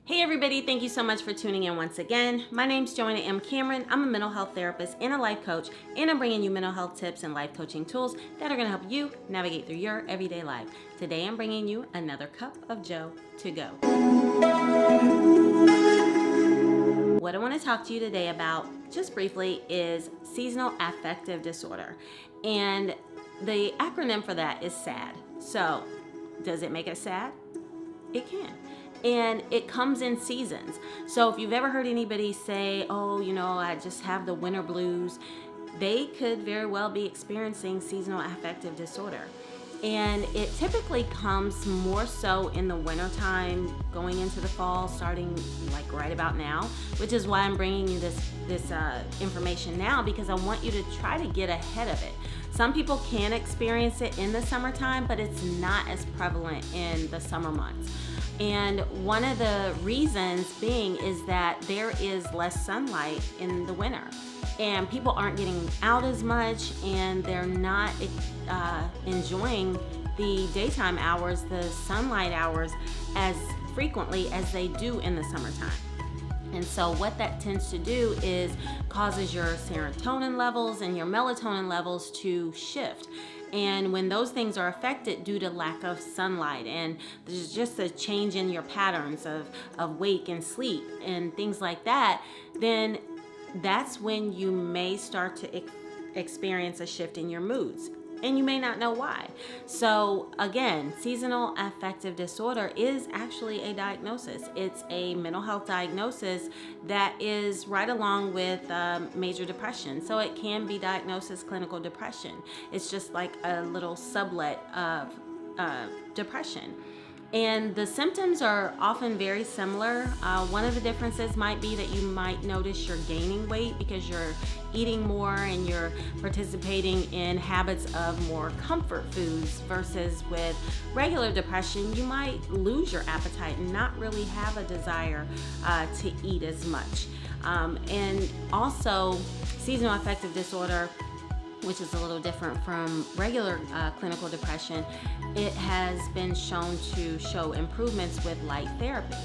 Hey everybody, thank you so much for tuning in once again. My name's Joanna M. Cameron. I'm a mental health therapist and a life coach, and I'm bringing you mental health tips and life coaching tools that are going to help you navigate through your everyday life. Today I'm bringing you another cup of Joe to go. What I want to talk to you today about, just briefly, is seasonal affective disorder. And the acronym for that is SAD. So, does it make us sad? It can. And it comes in seasons. So if you've ever heard anybody say, oh, I just have the winter blues, they could very well be experiencing seasonal affective disorder. And it typically comes more so in the wintertime, going into the fall, starting like right about now, which is why I'm bringing you this information now, because I want you to try to get ahead of it. Some people can experience it in the summertime, but it's not as prevalent in the summer months. And one of the reasons being is that there is less sunlight in the winter, and people aren't getting out as much, and they're not enjoying the daytime hours, the sunlight hours, as frequently as they do in the summertime. And so what that tends to do is causes your serotonin levels and your melatonin levels to shift. And when those things are affected due to lack of sunlight, and there's just a change in your patterns of wake and sleep and things like that, then that's when you may start to experience a shift in your moods. And you may not know why. So again, seasonal affective disorder is actually a diagnosis. It's a mental health diagnosis that is right along with major depression. So it can be diagnosed as clinical depression. It's just like a little sublet of depression. And the symptoms are often very similar. One of the differences might be that you might notice you're gaining weight because you're eating more and you're participating in habits of more comfort foods, versus with regular depression, you might lose your appetite and not really have a desire to eat as much. And also, seasonal affective disorder, which is a little different from regular clinical depression, it has been shown to show improvements with light therapy.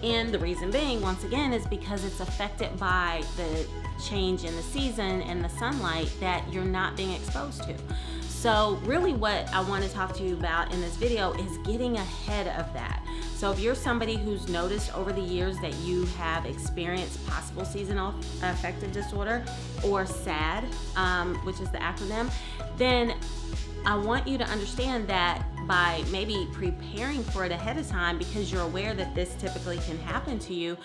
And the reason being, once again, is because it's affected by the change in the season and the sunlight that you're not being exposed to. So really what I want to talk to you about in this video is getting ahead of that. So if you're somebody who's noticed over the years that you have experienced possible seasonal affective disorder, or SAD, which is the acronym, then I want you to understand that by maybe preparing for it ahead of time, because you're aware that this typically can happen to you,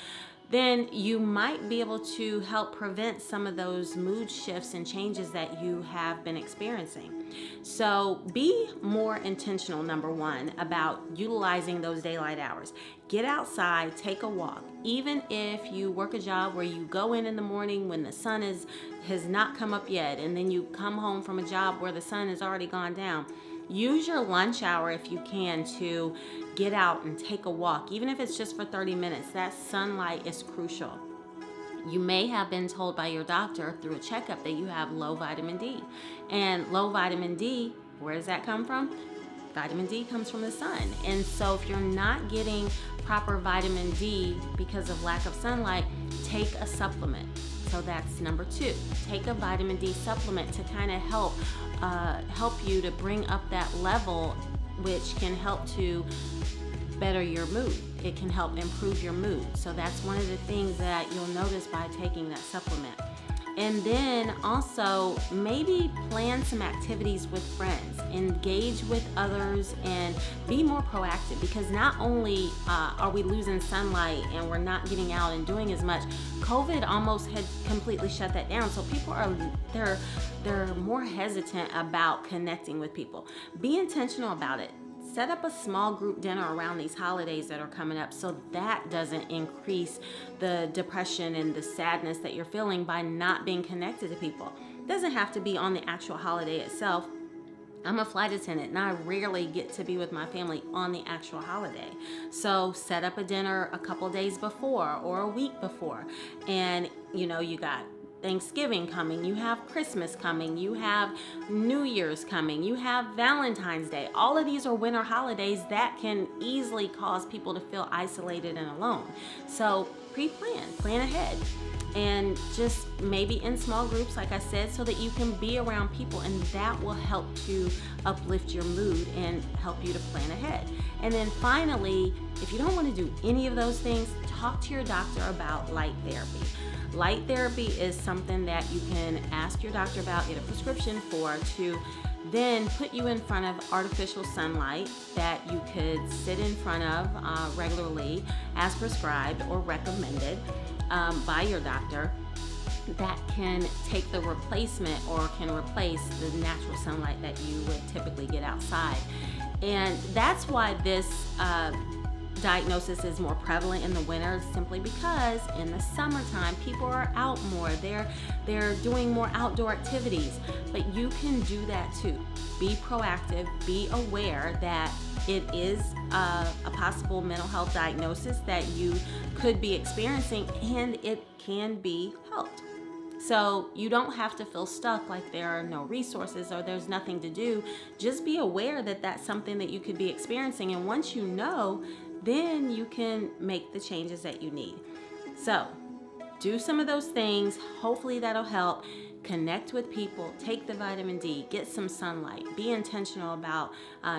then you might be able to help prevent some of those mood shifts and changes that you have been experiencing. So be more intentional, number one, about utilizing those daylight hours. Get outside, take a walk. Even if you work a job where you go in the morning when the sun has not come up yet, and then you come home from a job where the sun has already gone down, use your lunch hour if you can to get out and take a walk, even if it's just for 30 minutes. That sunlight is crucial. You may have been told by your doctor through a checkup that you have low vitamin D. And low vitamin D, where does that come from? Vitamin D comes from the sun. And so if you're not getting proper vitamin D because of lack of sunlight, take a supplement. So that's number two. Take a vitamin D supplement to kind of help you to bring up that level, which can help to better your mood. It can help improve your mood. So that's one of the things that you'll notice by taking that supplement. And then also maybe plan some activities with friends, engage with others, and be more proactive, because not only are we losing sunlight and we're not getting out and doing as much, COVID almost had completely shut that down. So people they're more hesitant about connecting with people. Be intentional about it. Set up a small group dinner around these holidays that are coming up, so that doesn't increase the depression and the sadness that you're feeling by not being connected to people. It doesn't have to be on the actual holiday itself. I'm a flight attendant and I rarely get to be with my family on the actual holiday. So set up a dinner a couple days before or a week before, and you got Thanksgiving coming, you have Christmas coming, you have New Year's coming, you have Valentine's Day. All of these are winter holidays that can easily cause people to feel isolated and alone. So pre-plan, plan ahead, and just maybe in small groups, like I said, so that you can be around people, and that will help to uplift your mood and help you to plan ahead. And then finally, if you don't want to do any of those things, talk to your doctor about light therapy. Light therapy is something that you can ask your doctor about, get a prescription for, to then put you in front of artificial sunlight that you could sit in front of regularly as prescribed or recommended by your doctor, that can take the replacement or can replace the natural sunlight that you would typically get outside. And that's why this diagnosis is more prevalent in the winter, simply because in the summertime people are out more, they're doing more outdoor activities. But you can do that too. Be proactive, be aware that it is a possible mental health diagnosis that you could be experiencing, and it can be helped. So you don't have to feel stuck like there are no resources or there's nothing to do. Just be aware that that's something that you could be experiencing, and once you know, then you can make the changes that you need. So do some of those things. Hopefully that'll help. Connect with people, take the vitamin D, get some sunlight, be intentional about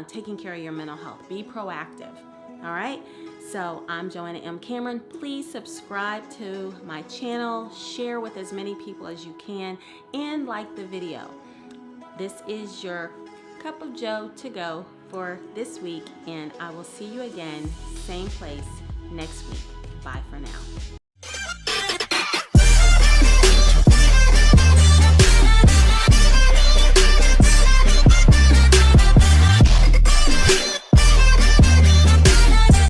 taking care of your mental health, be proactive. All right, so I'm Joanna M. Cameron. Please subscribe to my channel, share with as many people as you can, and like the video. This is your cup of Joe to go for this week, and I will see you again, same place next week. Bye for now.